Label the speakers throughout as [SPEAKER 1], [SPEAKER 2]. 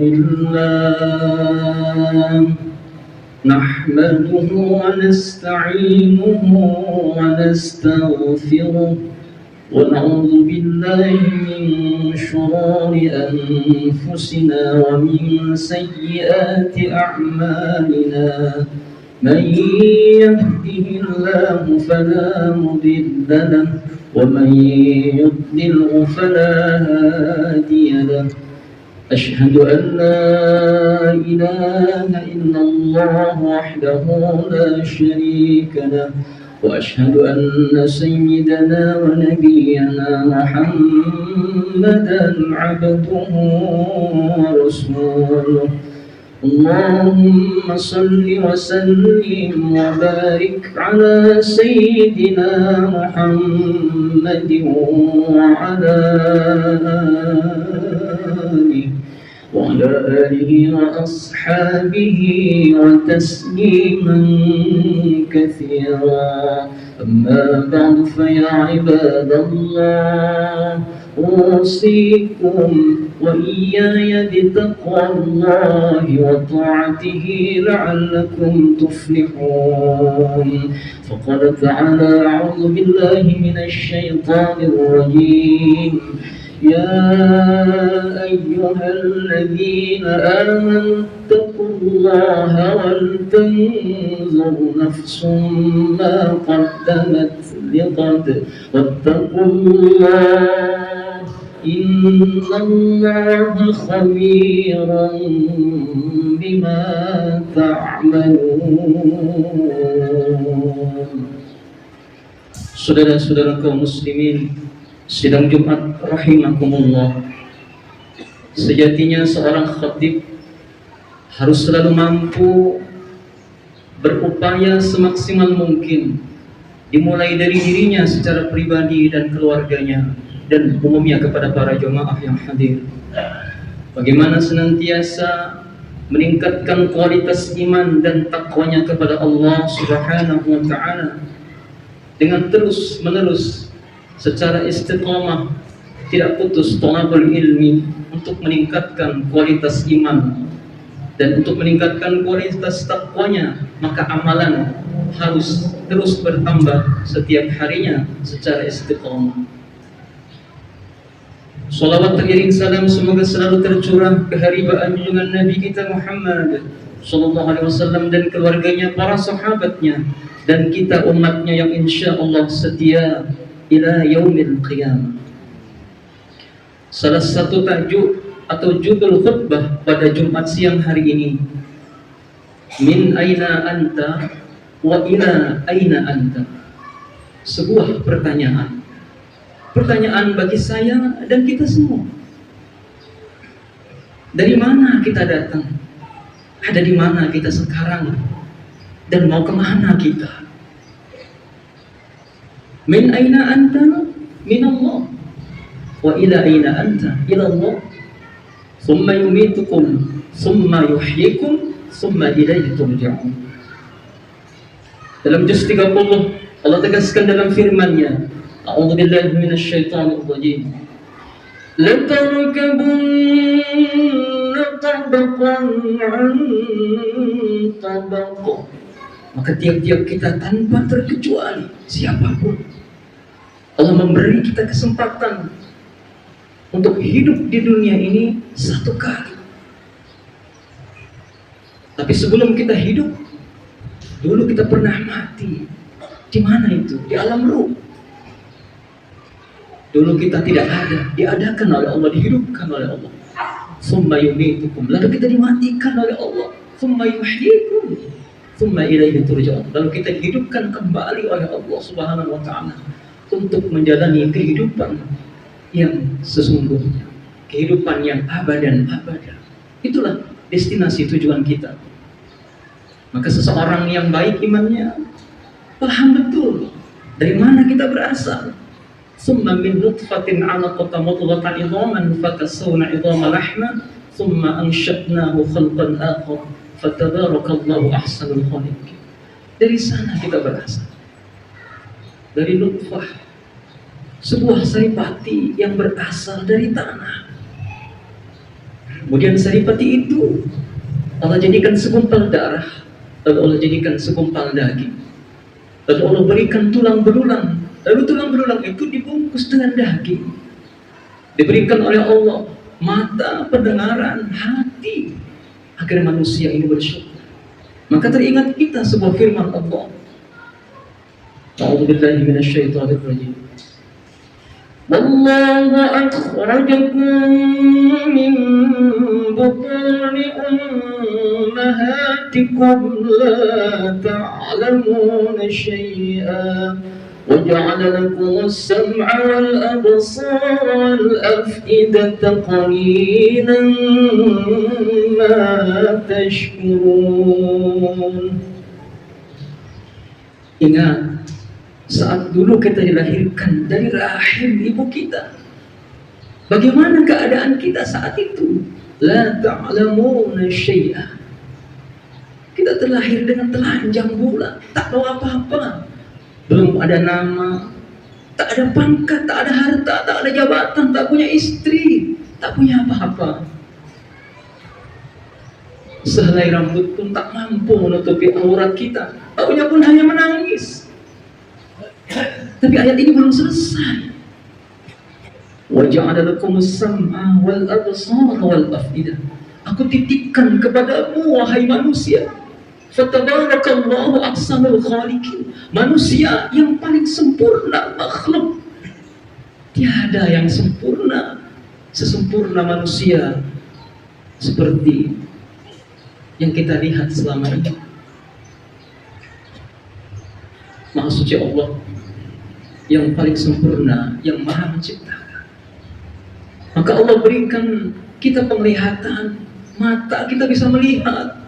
[SPEAKER 1] لله نحمده ونستعينه ونستغفره ونعوذ بالله من شرور أنفسنا ومن سيئات أعمالنا من يهده الله فلا مضل له ومن يضلل فلا هادي له أشهد أن لا إله إلا الله وحده لا شريك له وأشهد أن سيدنا ونبينا محمدا عبده ورسوله اللهم صل وسلم وبارك على سيدنا محمد وعلى آله وأصحابه وتسليما كثيرا أما بعد فيا عباد الله أوصيكم وإياي بتقوى الله وطاعته لعلكم تفلحون فقال تعالى أعوذ بالله من الشيطان الرجيم يا أيها الذين آمنوا اتقوا الله ولتنظر نفس ما قدمت لغد واتقوا الله إن الله خبير بما تعملون. Saudara-saudara kaum muslimin sidang Jumat rahimakumullah, sejatinya seorang khatib harus selalu mampu berupaya semaksimal mungkin, dimulai dari dirinya secara pribadi dan keluarganya dan umumnya kepada para jemaah yang hadir, bagaimana senantiasa meningkatkan kualitas iman dan takwanya kepada Allah Subhanahu wa ta'ala dengan terus menerus secara istiqamah, tidak putus thalabul ilmi untuk meningkatkan kualitas iman dan untuk meningkatkan kualitas takwanya, maka amalan harus terus bertambah setiap harinya secara istiqamah. Salawat teriring salam semoga selalu tercurah ke haribaan junjungan Nabi kita Muhammad sallallahu alaihi wasallam dan keluarganya, para sahabatnya, dan kita umatnya yang insyaallah setia ila yaumil qiyamah. Salah satu tajuk atau judul khutbah pada Jumat siang hari ini, min aina anta wa ila aina anta. Sebuah pertanyaan bagi saya dan kita semua. Dari mana kita datang? Ada di mana kita sekarang? Dan mau kemana kita? Min aina anta? Min Allah. Wa ila aina anta? Ila Allah. Thumma yumitukum, thumma yuhyikum, thumma ilaihi turja'un. Dalam juz 30 Allah tegaskan dalam firman-Nya, A'udzu billahi minasyaitonir rajim. La tarkabunna tabaqan 'an tabaq. Maka tiap-tiap kita tanpa terkecuali siapapun, Allah memberi kita kesempatan untuk hidup di dunia ini satu kali. Tapi sebelum kita hidup, dulu kita pernah mati. Di mana itu? Di alam ruh. Dulu kita tidak ada, diadakan oleh Allah, dihidupkan oleh Allah. Tsumma yumitukum, lalu kita dimatikan oleh Allah. Tsumma yuhyikum, tsumma ilaihi turja'un. Lalu kita dihidupkan kembali oleh Allah Subhanahu wa ta'ala untuk menjalani kehidupan yang sesungguhnya, kehidupan yang abadan abada. Itulah destinasi tujuan kita. Maka seseorang yang baik imannya paham betul dari mana kita berasal. Summa min nutfatin 'alaqatan mudghatan idhaman fakasawna idhama lahma thumma ansha'nahu khalqan akhar fatabarakallahu ahsanul khaliqin. Dari sana kita berasal. Dari nutfah, sebuah saripati yang berasal dari tanah. Kemudian saripati itu Allah jadikan segumpal darah, lalu Allah jadikan segumpal daging, lalu Allah berikan tulang belulang, lalu tulang belulang itu dibungkus dengan daging. Diberikan oleh Allah mata, pendengaran, hati, agar manusia ini bersyukur. Maka teringat kita sebuah firman Allah. A'udzubillahi minasyaitonir rajim. Wallahu akhrajakum min butuni ummahatikum la ta'lamuna syai'an wa ja'ala lakum as-sam'a wal absara wal af'idata qalilan ma tashkurun. Ingat, saat dulu kita dilahirkan dari rahim ibu kita, bagaimana keadaan kita saat itu? La ta'lamuna syai'a. Kita terlahir dengan telanjang bulat, tak tahu apa-apa. Belum ada nama, tak ada pangkat, tak ada harta, tak ada jabatan, tak punya istri, tak punya apa-apa. Sehelai rambut pun tak mampu menutupi aurat kita. Taunya pun hanya menangis. Tapi ayat ini belum selesai. Wa ja'ala lakumus sam'a wal absara wal af'idah. Aku titipkan kepadamu wahai manusia. Fatabarakallahu ahsanul khaliqin. Manusia yang paling sempurna makhluk. Tiada yang sempurna sesempurna manusia seperti yang kita lihat selama ini. Maha suci Allah yang paling sempurna, yang maha menciptakan. Maka Allah berikan kita penglihatan, mata kita bisa melihat.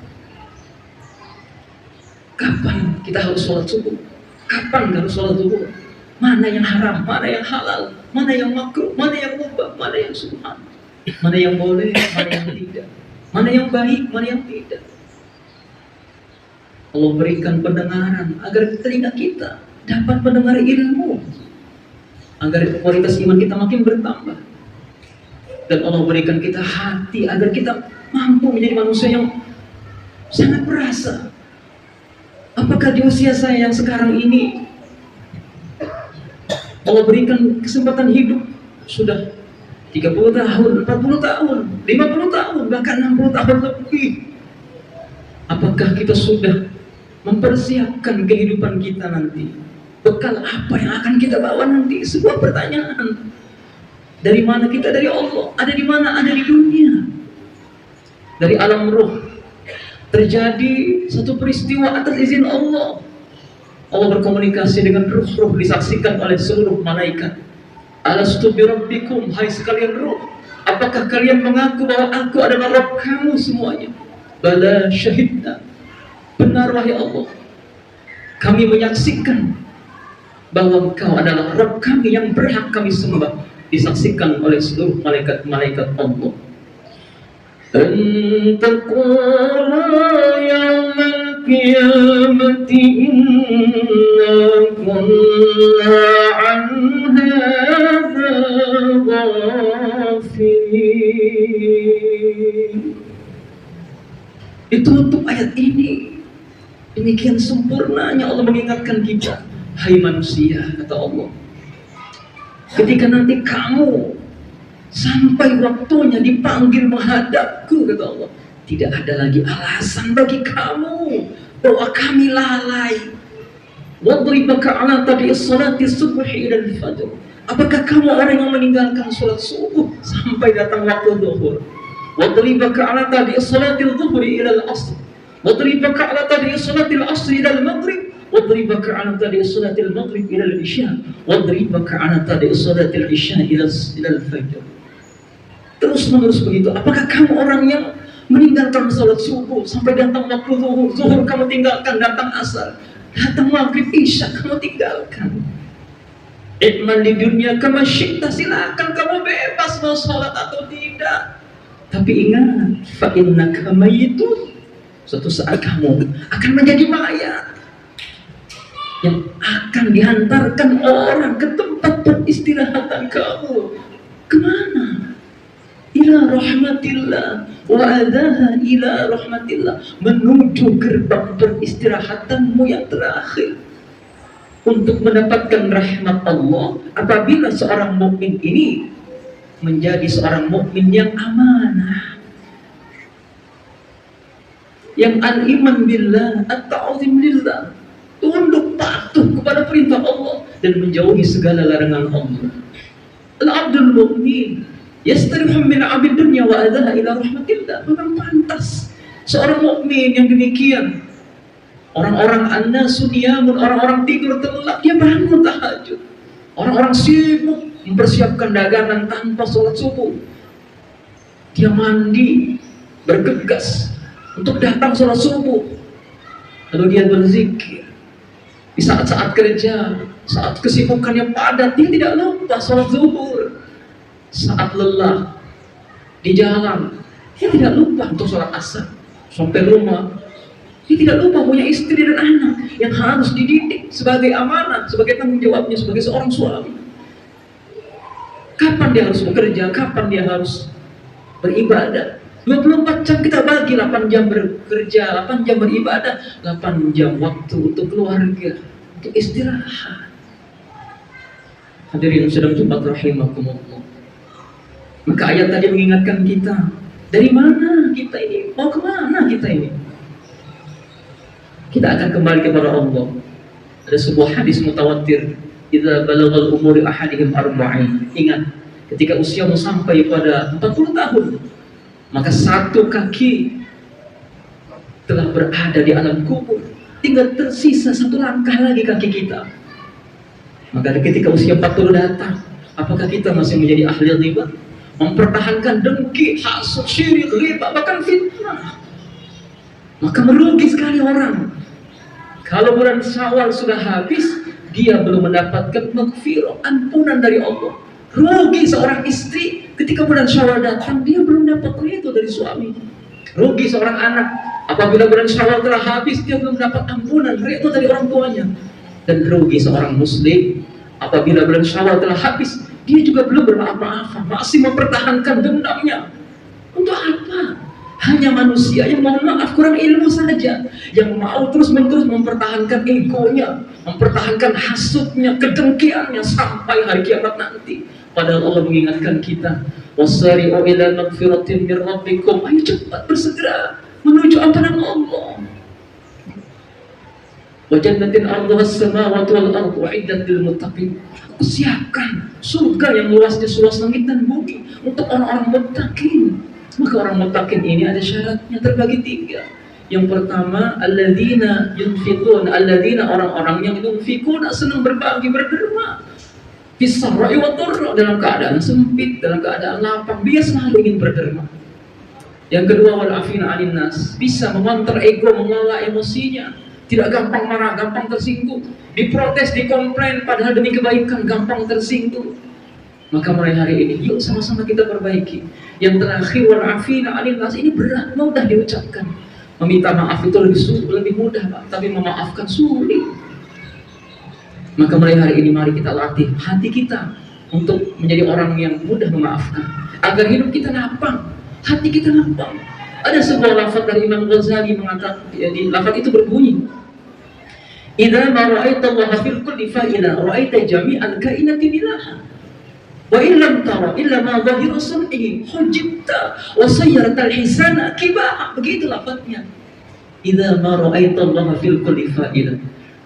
[SPEAKER 1] Kapan kita harus sholat subuh? Kapan harus sholat zuhur? Mana yang haram, mana yang halal, mana yang makruh, mana yang mubah, mana yang sunnah, mana yang boleh, mana yang tidak, mana yang baik, mana yang tidak. Allah berikan pendengaran agar telinga kita dapat mendengar ilmu, agar kualitas iman kita makin bertambah. Dan Allah berikan kita hati agar kita mampu menjadi manusia yang sangat perasa. Apakah di usia saya yang sekarang ini Allah berikan kesempatan hidup sudah 30 tahun, 40 tahun, 50 tahun, bahkan 60 tahun lebih. Apakah kita sudah mempersiapkan kehidupan kita nanti? Bekal apa yang akan kita bawa nanti? Sebuah pertanyaan. Dari mana kita? Dari Allah. Ada di mana? Ada di dunia. Dari alam ruh terjadi satu peristiwa atas izin Allah. Allah berkomunikasi dengan ruh-ruh, disaksikan oleh seluruh malaikat. Alastu birabbikum, hai sekalian ruh, apakah kalian mengaku bahwa aku adalah Rabb kamu semuanya? Bala syahidna, benar wahai Allah, kami menyaksikan bahwa engkau adalah Rabb kami yang berhak kami sembah. Disaksikan oleh seluruh malaikat-malaikat Allah. Antaqula yawmal qiyamati inna kunna an hadha ghafilin. Ditutup ayat ini. Demikian sempurnanya Allah mengingatkan kita. Hai manusia, kata Allah, ketika nanti kamu sampai waktunya dipanggil menghadapku, kata Allah, tidak ada lagi alasan bagi kamu bahwa kami lalai. Wadribaka ala tadi salati subhi ilal fajr. Apakah kamu orang yang meninggalkan sholat subuh sampai datang waktu zuhur? Wadribaka ala tadi salati zuhri ilal asr. Wadribaka ala tadi salati al-asr ilal maghrib. Wadribaka ala tadi salati al-maghrib ilal isya. Wadribaka ala tadi salati al-isya ilal fajr. Terus menerus begitu. Apakah kamu orang yang meninggalkan sholat subuh sampai datang waktu zuhur? Zuhur kamu tinggalkan, datang asar, datang maghrib, isya kamu tinggalkan. Ikman di dunia kama syi'ta, silakan kamu bebas mau sholat atau tidak. Tapi ingat, fa innaka mayyitun, suatu saat kamu akan menjadi mayat yang akan dihantarkan orang ke tempat peristirahatan kamu. Kemana? ila rahmatillah wa adaha ila rahmatillah, menuju gerbang peristirahatanmu yang terakhir untuk mendapatkan rahmat Allah. Apabila seorang mukmin ini menjadi seorang mukmin yang amanah, yang al-iman billah, at-ta'zim lillah, tunduk patuh kepada perintah Allah dan menjauhi segala larangan Allah. Al-abdul mu'min yastarihum min 'abid dunya wa adaha ila rahmatillah. Memang pantas seorang mukmin yang demikian. Orang-orang an-nasu niyamun, orang-orang tidur terlelap, dia bangun tahajud. Orang-orang sibuk mempersiapkan dagangan tanpa sholat subuh, dia mandi bergegas untuk datang sholat subuh, lalu dia berzikir. Di saat-saat kerja, saat kesibukannya padat, dia tidak lupa sholat zuhur. Saat lelah di jalan, dia tidak lupa untuk sholat asar. Sampai rumah, dia tidak lupa punya istri dan anak yang harus dididik sebagai amanah, sebagai tanggung jawabnya sebagai seorang suami. Kapan dia harus bekerja, kapan dia harus beribadah. 24 jam kita bagi, 8 jam bekerja, 8 jam beribadah, 8 jam waktu untuk keluarga, untuk istirahat. Hadirin sedang Jumat rahimakumullah. Maka ayat tadi mengingatkan kita, dari mana kita ini, mau kemana kita ini? Kita akan kembali kepada Allah. Ada sebuah hadis mutawatir, idza balagal umuri ahadihim arba'in. Ingat, ketika usiamu sampai pada 40 tahun, maka satu kaki telah berada di alam kubur, tinggal tersisa satu langkah lagi kaki kita. Maka ketika usia 40 datang, apakah kita masih menjadi ahli riba, mempertahankan dengki, hasad, syirik, riba, bahkan fitnah? Maka merugi sekali orang. Kalau bulan Syawal sudah habis, dia belum mendapatkan maghfirah, ampunan dari Allah. Rugi seorang istri ketika bulan Syawal datang, dia belum dapat ridho dari suami. Rugi seorang anak apabila bulan Syawal telah habis, dia belum dapat ampunan, ridho dari orang tuanya. Dan rugi seorang muslim apabila bulan Syawal telah habis, dia juga belum bermaaf-maafan, masih mempertahankan dendamnya. Untuk apa? Hanya manusia yang mohon maaf kurang ilmu saja, yang mau terus-menerus mempertahankan egonya, mempertahankan hasutnya, kedengkiannya sampai hari kiamat nanti. Padahal Allah mengingatkan kita, wasari'u ila magfiratin min rabbikum, ayo cepat bersegera menuju ampunan Allah. Wa jannatin 'arduha as-samawati wal ardu 'iddat lil muttaqin. Aku siapkan surga yang luasnya seluas langit dan bumi untuk orang-orang muttaqin. Maka orang muttaqin ini ada syaratnya, terbagi 3. Yang pertama, alladzina yunfiqun, alladzina orang-orang yang yunfiqun, senang berbagi, berderma. Fisarra'i wa dharra, dalam keadaan sempit, dalam keadaan lapang, dia selalu ingin berderma. Yang kedua, wal afina 'anil nas, bisa mengontrol ego, mengelola emosinya, tidak gampang marah, gampang tersinggung, diprotes, dikomplain, padahal demi kebaikan gampang tersinggung. Maka mulai hari ini, yuk sama-sama kita perbaiki. Yang terakhir, wal afina 'anil nas, ini berat, mudah diucapkan. Meminta maaf itu lebih mudah, Pak, tapi memaafkan sulit. Maka mulai hari ini mari kita latih hati kita untuk menjadi orang yang mudah memaafkan, agar hidup kita lapang, hati kita lapang. Ada sebuah lafaz dari Imam Ghazali mengatakan, di lafaz itu berbunyi, idza ma ra'aita Allah fil kulli fa'ila ra'aita jami'al kainati bilaha wa illam tara illa ma zahiru sun'ihi hujibta wa sayyarta al-hisana kibaha. Begitu lafaznya, idza ma ra'aita Allah fil kulli fa'ila.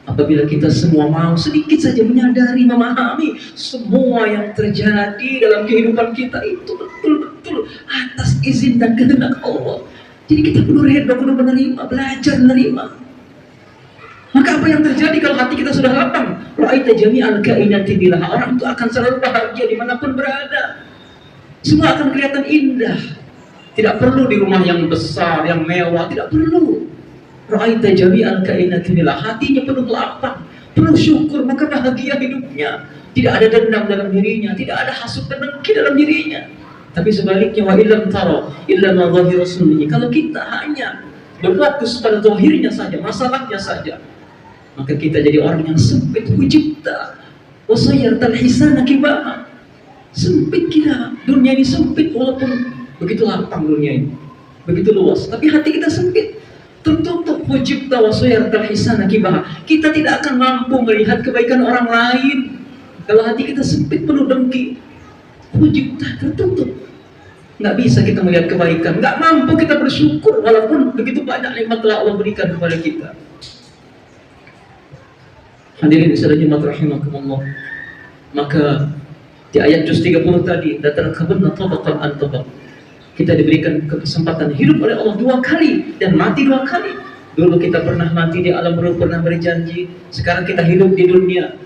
[SPEAKER 1] Apabila kita semua mau sedikit saja menyadari, memahami semua yang terjadi dalam kehidupan kita itu betul-betul atas izin dan kehendak Allah. Jadi kita perlu redha, perlu menerima, belajar menerima. Maka apa yang terjadi kalau hati kita sudah lapang? Ra'aita jami'al kainati bilaha. Orang itu akan selalu bahagia dimanapun berada. Semua akan kelihatan indah. Tidak perlu di rumah yang besar, yang mewah, tidak perlu. Ra'aita jami'al kainati bilaha. Hatinya penuh lapang, penuh syukur, maka bahagia hidupnya. Tidak ada dendam dalam dirinya, tidak ada hasut dan dengki dalam dirinya. Tapi sebaliknya, wa illam tara illa ma zahiru sunnihi. Kalau kita hanya berfokus pada zahirnya saja, masalahnya saja, maka kita jadi orang yang sempit, hujibta wa sayyartal hisana kibaha. Sempit kita, dunia ini sempit, walaupun Begitu lapang dunia ini, begitu luas. Tapi hati kita sempit, tertutup. Hujibta wa suyartal hisana kibaha. Kita tidak akan mampu melihat kebaikan orang lain kalau hati kita sempit, penuh dengki. Hujibta, tertutup. Nggak bisa kita melihat kebaikan, nggak mampu kita bersyukur walaupun begitu banyak nikmat telah Allah berikan kepada kita. Hadirin sekalian rahimakumullah. Maka di ayat juz 30 tadi, datarkabunna tabaqan an tabaq. Kita diberikan kesempatan hidup oleh Allah 2 kali dan mati 2 kali. Dulu kita pernah mati di alam ruh, pernah berjanji. Sekarang kita hidup di dunia.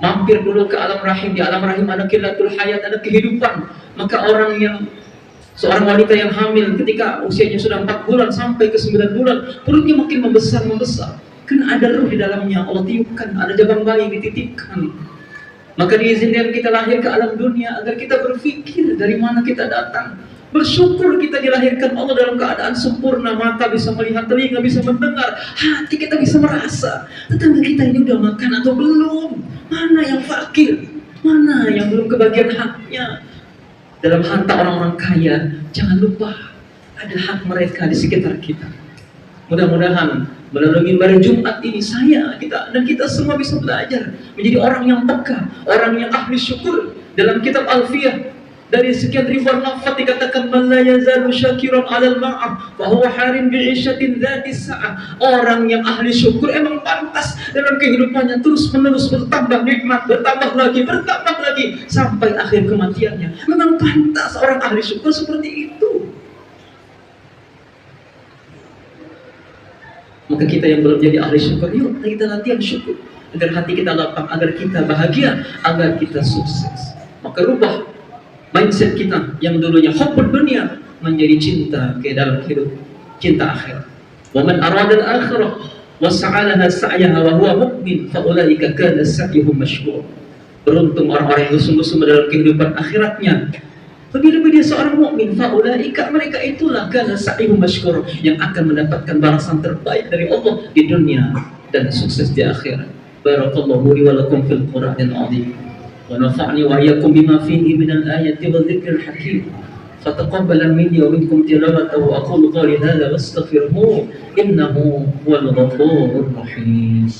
[SPEAKER 1] Mampir dulu ke alam rahim. Di alam rahim ada qillatul hayat, ada kehidupan. Maka seorang wanita yang hamil ketika usianya sudah 4 bulan sampai ke 9 bulan, perutnya makin membesar. Karena ada ruh di dalamnya, Allah tiupkan, ada jabang bayi dititipkan. Maka diizinkan kita lahir ke alam dunia agar kita berpikir dari mana kita datang. Bersyukur kita dilahirkan Allah dalam keadaan sempurna. Mata bisa melihat, telinga bisa mendengar, hati kita bisa merasa. Tetangga kita ini udah makan atau belum? Mana yang fakir? Mana yang belum kebagian haknya? Dalam harta orang-orang kaya, jangan lupa ada hak mereka di sekitar kita. Mudah-mudahan melalui mimbar Jumat ini kita semua bisa belajar menjadi orang yang peka, orang yang ahli syukur. Dalam kitab Alfiyah, dari sekian ribuan lafaz dikatakan man la yazalu syakiran 'alal ma'af fa huwa harin bi'ishatin dzati sa'ah. Orang yang ahli syukur emang pantas dalam kehidupannya terus-menerus bertambah nikmat, bertambah lagi sampai akhir kematiannya. Memang pantas orang ahli syukur seperti itu. Maka kita yang belum jadi ahli syukur, yuk kita latihan syukur agar hati kita lapang, agar kita bahagia, agar kita sukses. Maka rubah mindset kita yang dulunya hubbud dunia menjadi cinta ke dalam hidup, cinta akhirat. Wa man arada al-akhirah wa sa'alaha sa'yaha wa huwa mu'min fa ulaika kana sa'yuhum mashkur. Beruntung orang-orang yang sungguh-sungguh dalam kehidupan akhiratnya. Lebih-lebih dia seorang mukmin, fa ulaika, mereka itulah kana sa'yuhum mashkur, yang akan mendapatkan balasan terbaik dari Allah di dunia dan sukses di akhirat. Barakallahu li wa lakum fil Qur'anil 'azim. ونفعني وإياكم بما فيه من الآية والذكر الحكيم فتقبل مني ومنكم تلاوته وأقول قولي هذا واستغفروه إنه هو الغفور الرحيم.